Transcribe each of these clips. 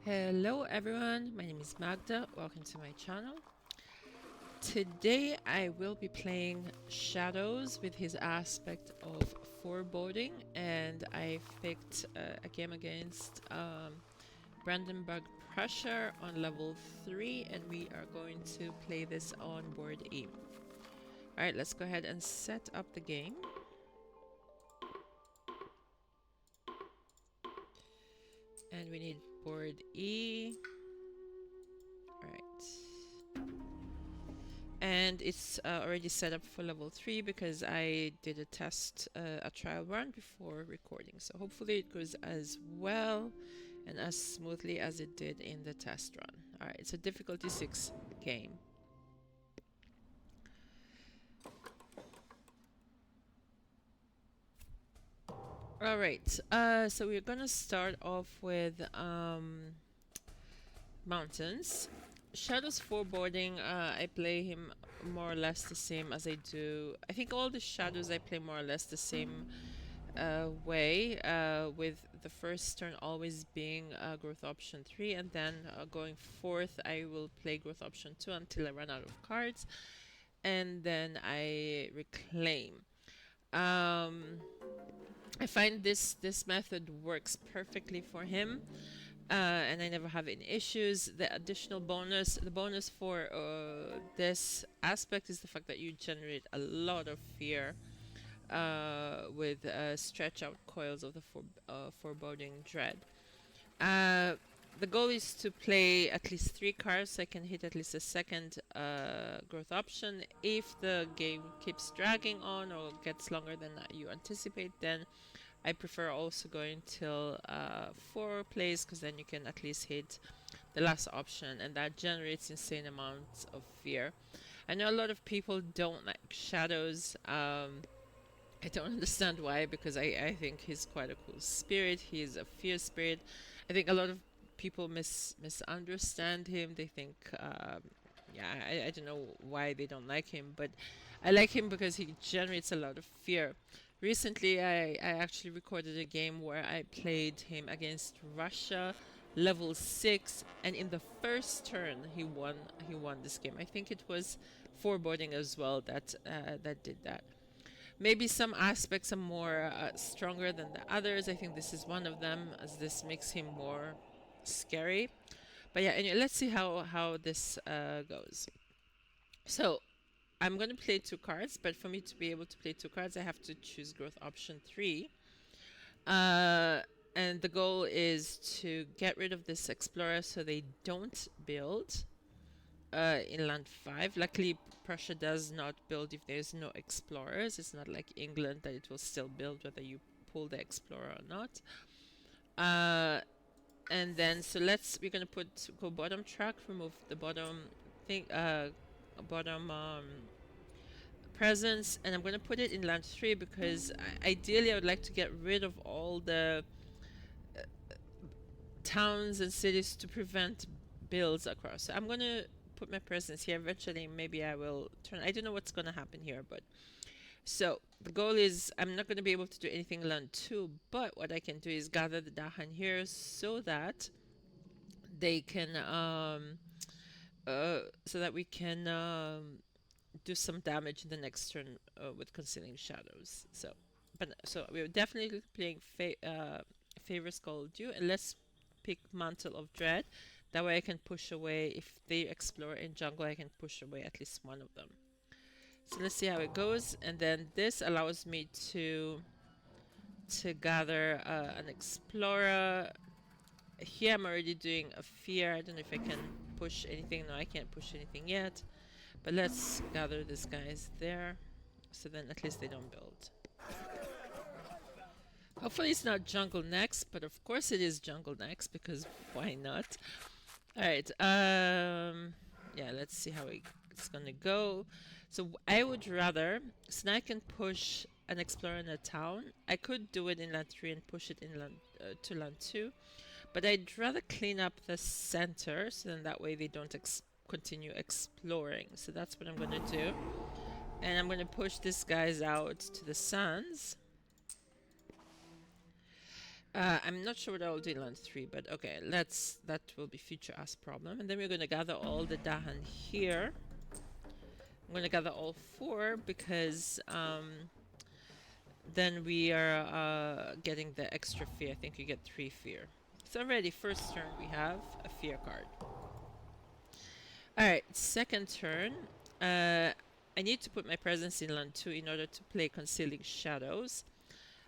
Hello everyone, my name is Magda, welcome to my channel. Today I will be playing Shadows with his aspect of Foreboding, and I picked a game against Brandenburg-Prussia on level 3, and we are going to play this on board E. Alright, let's go ahead and set up the game. And we need board E. Alright. And it's already set up for level 3 because I did a test, a trial run before recording. So hopefully it goes as well and as smoothly as it did in the test run. Alright, it's a difficulty 6 game. Alright, so we're gonna start off with mountains. Shadows Foreboding, I play him more or less the same as I do. I think all the Shadows I play more or less the same way, with the first turn always being growth option 3, and then going forth I will play growth option 2 until I run out of cards, and then I reclaim. I find this method works perfectly for him. And I never have any issues. The additional bonus, the bonus for this aspect is the fact that you generate a lot of fear with stretch out coils of the foreboding dread. The goal is to play at least 3 cards so I can hit at least a second growth option. If the game keeps dragging on or gets longer than you anticipate, then I prefer also going till 4 plays, because then you can at least hit the last option, and that generates insane amounts of fear. I know a lot of people don't like Shadows. I don't understand why, because I think he's quite a cool spirit. He's a fierce spirit. I think a lot of people misunderstand him. They think, yeah, I don't know why they don't like him, but I like him because he generates a lot of fear. Recently, I actually recorded a game where I played him against Russia, level 6, and in the first turn he won this game. I think it was Foreboding as well that did that. Maybe some aspects are more stronger than the others. I think this is one of them, as this makes him more scary. But yeah, anyway, let's see how this goes. So I'm going to play 2 cards, but for me to be able to play 2 cards, I have to choose growth option 3. And the goal is to get rid of this explorer so they don't build in land 5. Luckily, Prussia does not build if there's no explorers. It's not like England that it will still build whether you pull the explorer or not. And then, so we're gonna go bottom track, remove the bottom thing, bottom presence, and I'm gonna put it in land 3 because ideally I would like to get rid of all the towns and cities to prevent builds across. So I'm gonna put my presence here. Eventually, maybe I will turn. I don't know what's gonna happen here, but so the goal is I'm not gonna be able to do anything in land 2, but what I can do is gather the Dahan here so that they can so that we can do some damage in the next turn with Concealing Shadows. So we're definitely playing Favor Skull Dew, and let's pick Mantle of Dread. That way I can push away, if they explore in jungle, I can push away at least one of them. So let's see how it goes, and then this allows me to gather an explorer. Here I'm already doing a fear. I don't know if I can push anything. No, I can't push anything yet. But let's gather these guys there, so then at least they don't build. Hopefully it's not jungle next, but of course it is jungle next, because why not? Alright, yeah, let's see how it's gonna go. So I would rather, so now I can push an explorer in a town. I could do it in land 3 and push it in land to land 2, but I'd rather clean up the center, so then that way they don't continue exploring. So that's what I'm gonna do. And I'm gonna push these guys out to the sands. I'm not sure what I'll do in land 3, but okay, that will be future us problem. And then we're gonna gather all the Dahan here. I'm gonna gather all 4 because then we are getting the extra fear. I think you get 3 fear. So already first turn we have a fear card. Alright, second turn. I need to put my presence in land 2 in order to play Concealing Shadows.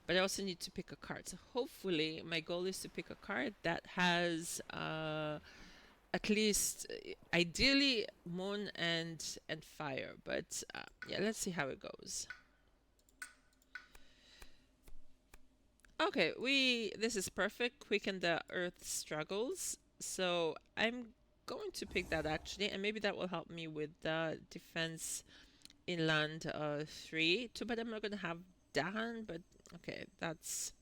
But I also need to pick a card. So hopefully my goal is to pick a card that has at least ideally moon and fire. But yeah, let's see how it goes. Okay, this is perfect. Quicken the earth struggles. So I'm going to pick that actually, and maybe that will help me with the defense in land 3. Too bad I'm not gonna have Dahan, but okay, that's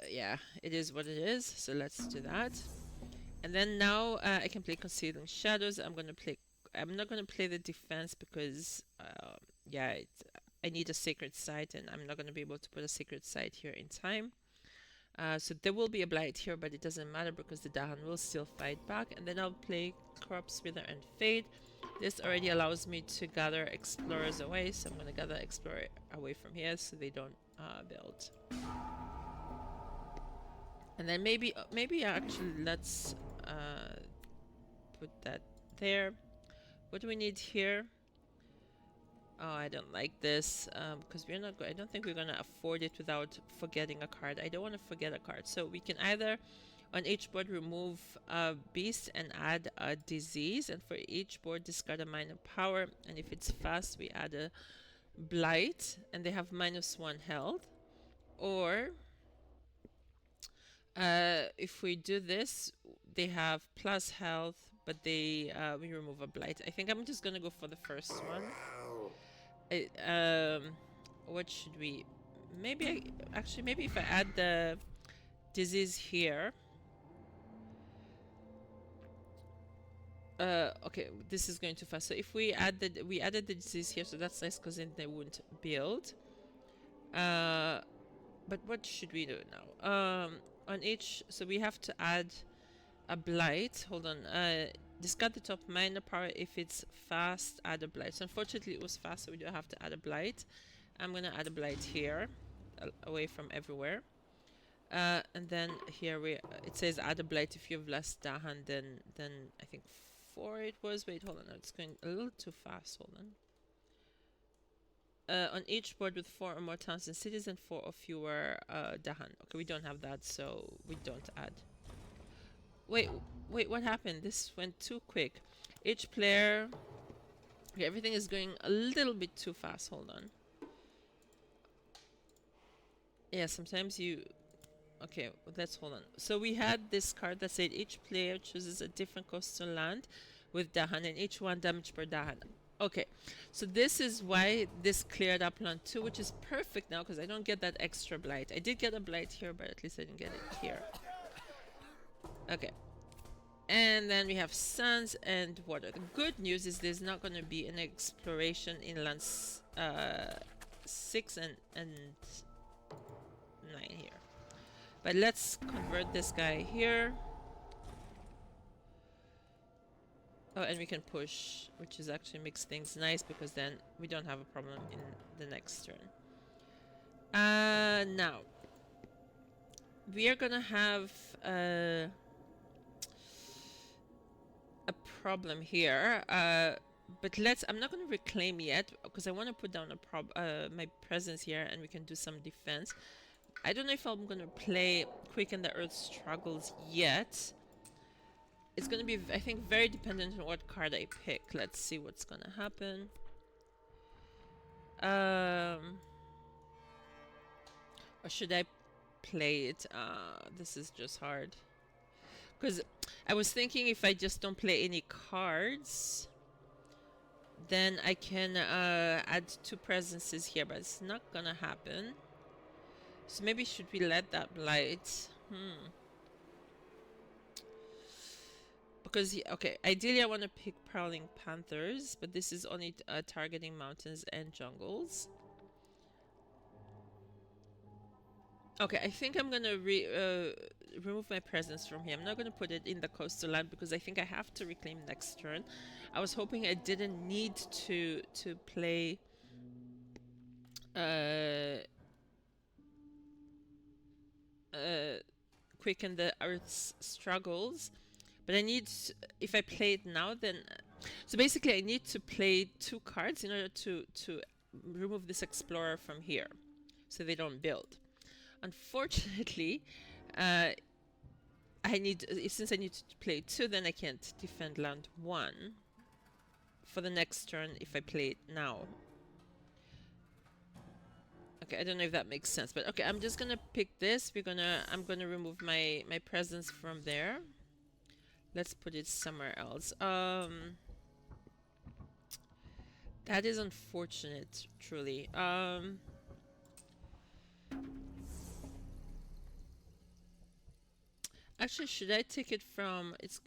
yeah, it is what it is. So let's do that. And then now I can play Concealing Shadows. I'm not gonna play the defense because yeah, I need a sacred site, and I'm not gonna be able to put a sacred site here in time. So there will be a blight here, but it doesn't matter because the Dahan will still fight back. And then I'll play Corpse Wither and Fade. This already allows me to gather explorers away, so I'm gonna gather explorer away from here so they don't build. And then maybe actually let's put that there. What do we need here? Oh, I don't like this because we're not. I don't think we're gonna afford it without forgetting a card. I don't want to forget a card, so we can either on each board remove a beast and add a disease, and for each board discard a minor power, and if it's fast we add a blight, and they have -1 health. Or if we do this, they have plus health, but they we remove a blight. I think I'm just gonna go for the first one. What should we? Maybe maybe if I add the disease here. Okay, this is going too fast. So if we added the disease here, so that's nice because then they wouldn't build. But what should we do now? On each, so we have to add a blight. Hold on. Discard the top minor power. If it's fast, add a blight. So unfortunately it was fast, so we do have to add a blight. I'm gonna add a blight here, away from everywhere. And then here it says add a blight if you've less Dahan. Then I think 4 it was. Wait, hold on. It's going a little too fast. Hold on. On each board with 4 or more towns and cities and 4 or fewer Dahan. Okay, we don't have that, so we don't add. Wait, what happened? This went too quick. Each player... Okay, everything is going a little bit too fast. Hold on. Yeah, sometimes you... Okay, let's hold on. So we had this card that said each player chooses a different coastal land with Dahan, and each one damage per Dahan. Okay, so this is why this cleared up land 2, which is perfect now because I don't get that extra blight. I did get a blight here, but at least I didn't get it here. Okay. And then we have suns and water. The good news is there's not going to be an exploration in lands 6 and 9 here. But let's convert this guy here. Oh, and we can push, which is actually makes things nice because then we don't have a problem in the next turn. Now we are gonna have a problem here. But I'm not gonna reclaim yet because I want to put down my presence here, and we can do some defense. I don't know if I'm gonna play Quicken the Earth Struggles yet. It's gonna be, I think, very dependent on what card I pick. Let's see what's gonna happen. Or should I play it? This is just hard. Because I was thinking if I just don't play any cards, then I can add 2 presences here, but it's not gonna happen. So maybe should we let that blight? Because, okay, ideally I want to pick Prowling Panthers, but this is only targeting mountains and jungles. Okay, I think I'm gonna remove my presence from here. I'm not gonna put it in the coastal land because I think I have to reclaim next turn. I was hoping I didn't need to play uh, quicken the Earth's struggles, but I need, if I play it now, then so basically I need to play 2 cards in order to remove this explorer from here, so they don't build. Unfortunately, uh, since I need to play 2, then I can't defend land 1 for the next turn if I play it now. Okay, I don't know if that makes sense, but okay, I'm just gonna pick this. I'm gonna remove my presence from there. Let's put it somewhere else. That is unfortunate, truly. Actually, should I take it from? It's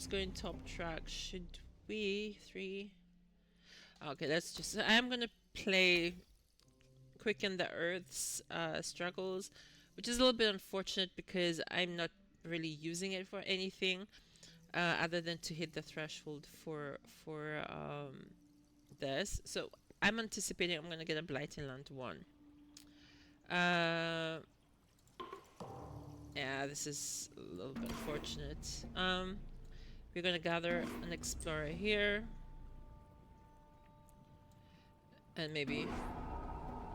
going top track. Should we 3? Okay, let's just. I'm gonna play quicken the Earth's struggles, which is a little bit unfortunate because I'm not really using it for anything other than to hit the threshold for this. So I'm anticipating I'm gonna get a blight in land 1. Yeah, this is a little bit unfortunate. We're gonna gather an explorer here, and maybe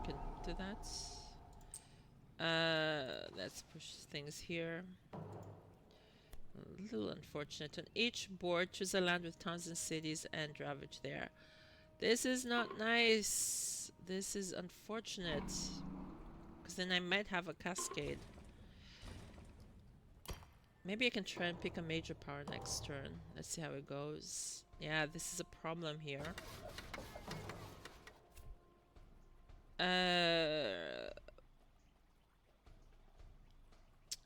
can do that. Let's push things here. A little unfortunate. On each board, choose a land with towns and cities and ravage there. This is not nice. This is unfortunate. Because then I might have a cascade. Maybe I can try and pick a major power next turn. Let's see how it goes. Yeah, this is a problem here.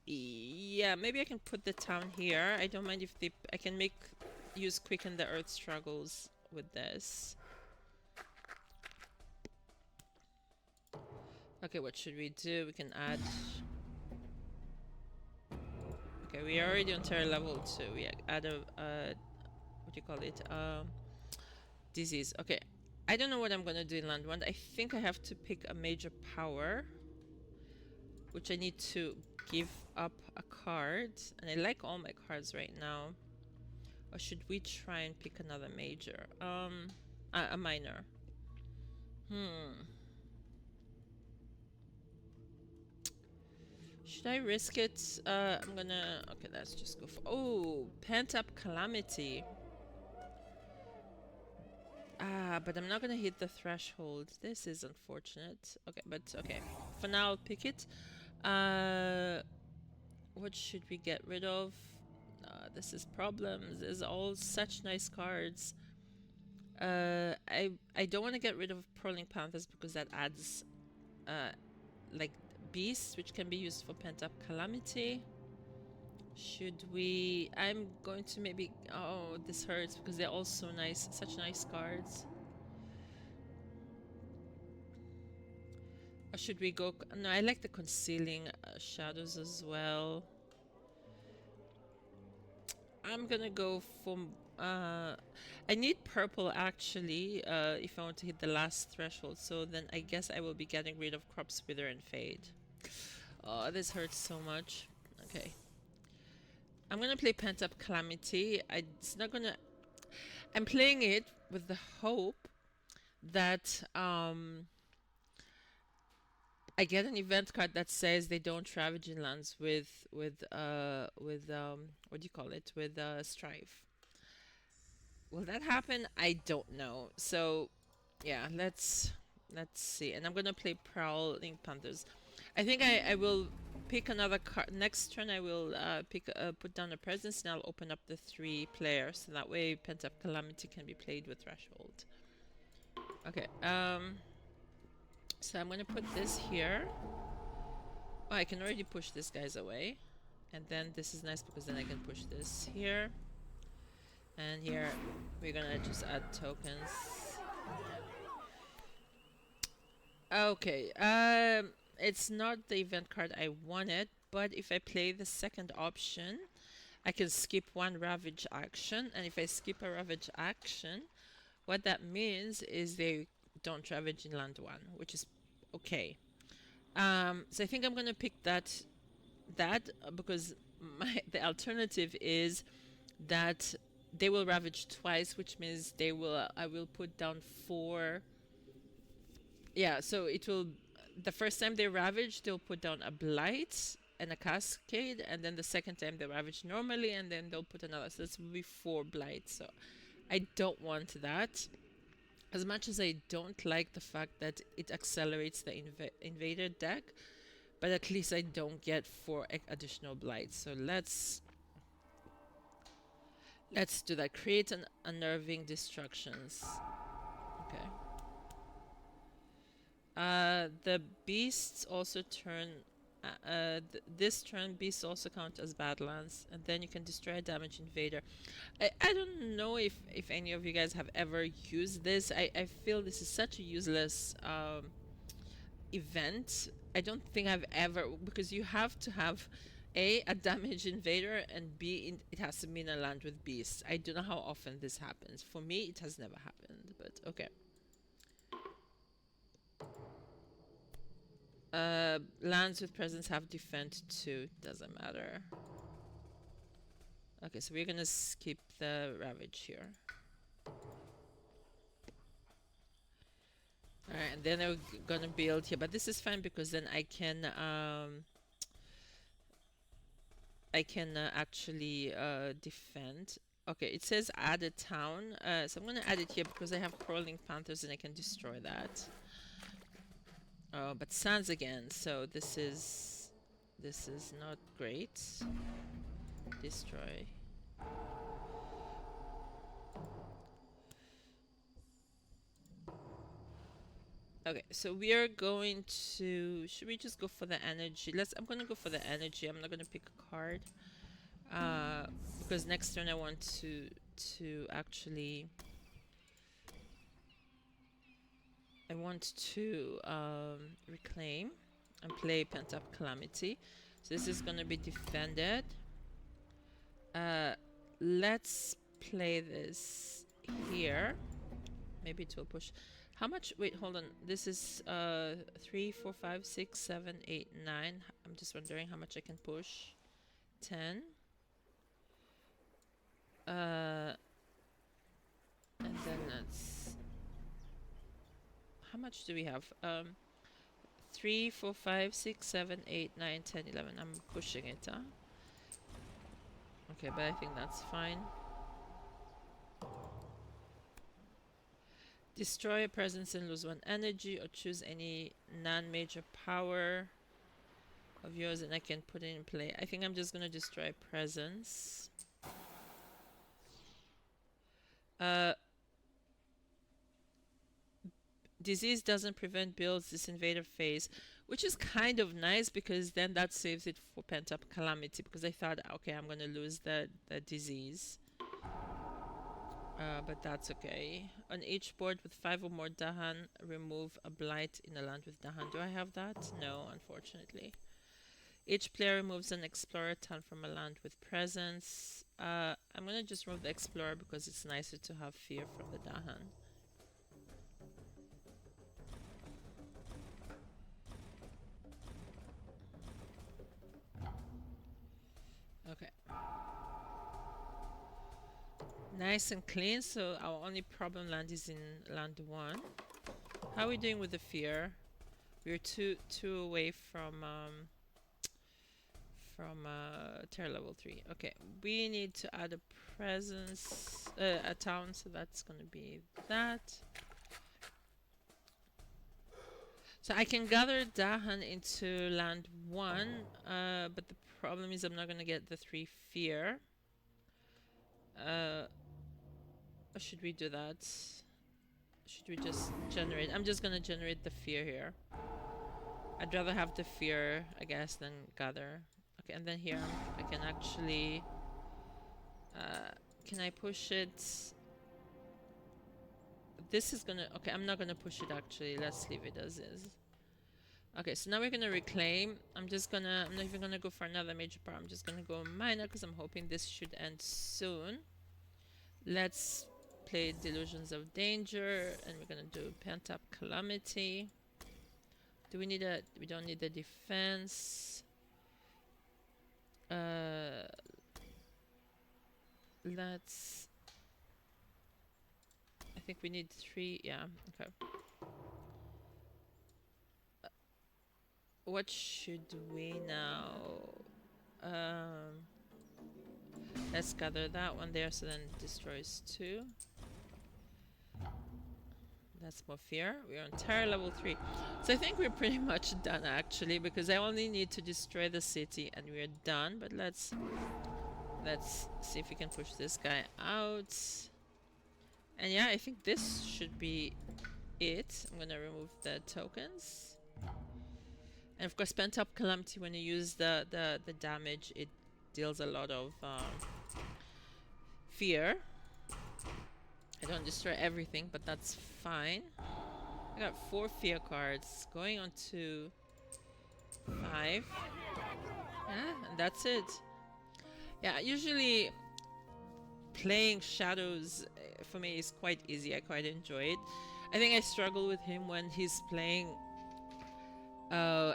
Yeah, maybe I can put the town here. I don't mind if I can use quicken the Earth struggles with this. Okay, what should we do? We can add. Okay, we are already on terror level 2. We add a what do you call it? Disease. Okay, I don't know what I'm gonna do in land 1. I think I have to pick a major power, which I need to give up a card, and I like all my cards right now. Or should we try and pick another major? A minor. Should I risk it? I'm gonna... Okay, let's just go for... Oh, pent-up calamity. But I'm not gonna hit the threshold. This is unfortunate. Okay, but okay. For now, I'll pick it. What should we get rid of? This is problems. There's all such nice cards. I don't want to get rid of Prowling Panthers because that adds like beasts, which can be used for pent-up calamity. Should we... I'm going to maybe... Oh, this hurts because they're all so nice. Such nice cards. Or should we go... No, I like the concealing shadows as well. I'm gonna go for... I need purple actually if I want to hit the last threshold. So then I guess I will be getting rid of Crops Wither and Fade. Oh, this hurts so much. Okay. I'm gonna play Pent-Up Calamity. It's not gonna... I'm playing it with the hope that I get an event card that says they don't ravage in lands with what do you call it? With Strife. Will that happen? I don't know. So yeah, let's see. And I'm gonna play Prowling Panthers. I think I will pick another card next turn. I will put down a presence and I'll open up the 3 players, so that way Pent-Up Calamity can be played with Threshold. Okay, so I'm gonna put this here. Oh, I can already push these guys away. And then this is nice because then I can push this here. And here we're gonna just add tokens. Okay, it's not the event card I wanted, but if I play the second option, I can skip one ravage action, and if I skip a ravage action, what that means is they don't ravage in land 1, which is okay. So I think I'm gonna pick that because the alternative is that they will ravage twice, which means I will put down 4. Yeah, so it will, the first time they ravage, they'll put down a blight and a cascade, and then the second time they ravage normally, and then they'll put another. So this will be 4 blights. So I don't want that. As much as I don't like the fact that it accelerates the invader deck, but at least I don't get 4 additional blights. So let's do that. Create an unnerving destructions. Okay. The beasts also turn. This turn, beasts also count as Badlands, and then you can destroy a damaged invader. I don't know if any of you guys have ever used this. I feel this is such a useless event. I don't think I've ever, because you have to have a damaged invader, and B, it has to be in a land with beasts. I don't know how often this happens. For me, it has never happened, but okay. Lands with presence have defend too. Doesn't matter. Okay, so we're gonna skip the ravage here. Alright, and then I'm gonna build here, but this is fine because then I can actually defend. Okay, it says add a town, so I'm gonna add it here because I have crawling panthers and I can destroy that. Oh, but sands again, so this is not great. Destroy. Okay, so we are going to, should we just go for the energy? I'm gonna go for the energy. I'm not gonna pick a card. Because next turn I want to actually, I want to reclaim and play Pent Up Calamity. So this is gonna be defended. Let's play this here. Maybe it will push. How much? Wait, hold on. This is 3, 4, 5, 6, 7, 8, 9. I'm just wondering how much I can push. 10. And then let's. How much do we have? 3, 4, 5, 6, 7, 8, 9, 10, 11. I'm pushing it, huh? Okay, but I think that's fine. Destroy a presence and lose 1 energy, or choose any non-major power of yours and I can put it in play. I think I'm just gonna destroy presence. Disease doesn't prevent builds this invader phase, which is kind of nice because then that saves it for pent up calamity, because I thought, okay, I'm gonna lose the disease. But that's okay. On each board with 5 or more Dahan, remove a blight in a land with Dahan. Do I have that? No, unfortunately. Each player removes an explorer town from a land with presence. I'm gonna just remove the explorer because it's nicer to have fear from the Dahan. Okay. Nice and clean, so our only problem land is in land 1. How are we doing with the fear? We're two away from terror level 3. Okay, we need to add a presence, a town, so that's gonna be that. So I can gather Dahan into land 1, but the problem is I'm not gonna get the 3 fear. Or should we do that? Should we just generate? I'm just gonna generate the fear here. I'd rather have the fear, I guess, than gather. Okay, and then here I can actually... can I push it? This is gonna... Okay, I'm not gonna push it actually. Let's leave it as is. Okay, so now we're gonna reclaim. I'm not even gonna go for another major power. I'm just gonna go minor because I'm hoping this should end soon. Let's play Delusions of Danger, and we're gonna do Pent Up Calamity. Do we need a? We don't need the defense. Let's. I think we need 3. Yeah. Okay. What should we now? Let's gather that one there, so then it destroys 2. That's more fear. We're on terror level 3. So I think we're pretty much done actually, because I only need to destroy the city and we're done. But let's see if we can push this guy out. And yeah, I think this should be it. I'm gonna remove the tokens. And of course, Pent Up Calamity, when you use the damage, it deals a lot of fear. I don't destroy everything, but that's fine. I got 4 fear cards, going on to 5. Yeah, and that's it. Yeah, usually playing shadows for me is quite easy. I quite enjoy it. I think I struggle with him when he's playing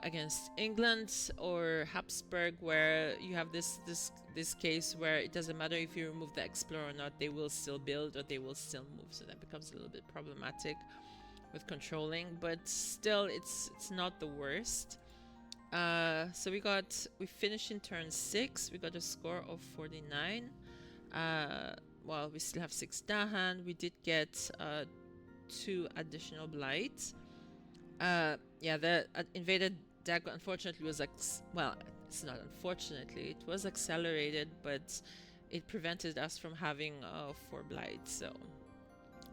against England or Habsburg, where you have this case where it doesn't matter if you remove the explorer or not, they will still build or they will still move. So that becomes a little bit problematic with controlling, but still it's not the worst. So we finished in turn 6. We got a score of 49. Well, we still have 6 Dahan. We did get 2 additional blights. Yeah, the invaded Dagon unfortunately was well, it's not unfortunately, it was accelerated, but it prevented us from having 4 blights. So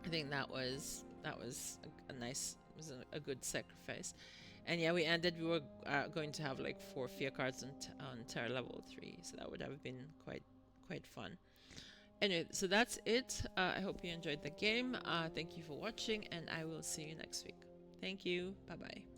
I think that was a nice, was a good sacrifice. And yeah, we were going to have like 4 fear cards on terror level 3, so that would have been quite fun. Anyway, so that's it. I hope you enjoyed the game. Thank you for watching, and I will see you next week. Thank you. Bye bye.